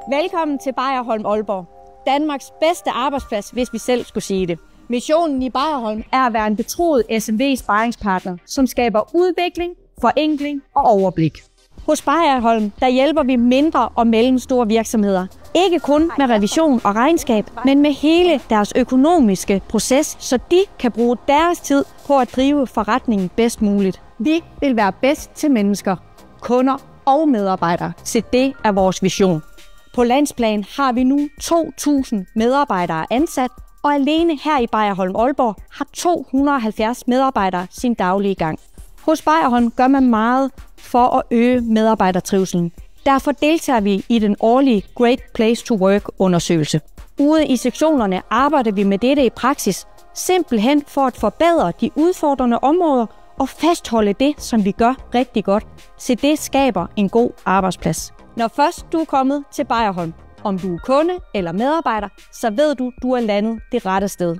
Velkommen til Bayerholm Aalborg. Danmarks bedste arbejdsplads, hvis vi selv skulle sige det. Missionen i Bayerholm er at være en betroet SMV-sparringspartner, som skaber udvikling, forenkling og overblik. Hos Bayerholm der hjælper vi mindre og mellemstore virksomheder. Ikke kun med revision og regnskab, men med hele deres økonomiske proces, så de kan bruge deres tid på at drive forretningen bedst muligt. Vi vil være bedst til mennesker, kunder og medarbejdere, så det er vores vision. På landsplan har vi nu 2.000 medarbejdere ansat, og alene her i Bayerholm Aalborg har 270 medarbejdere sin daglige gang. Hos Bayerholm gør man meget for at øge medarbejdertrivselen. Derfor deltager vi i den årlige Great Place to Work-undersøgelse. Ude i sektionerne arbejder vi med dette i praksis, simpelthen for at forbedre de udfordrende områder og fastholde det, som vi gør rigtig godt, så det skaber en god arbejdsplads. Når først du er kommet til Bayerholm, om du er kunde eller medarbejder, så ved du, du er landet det rette sted.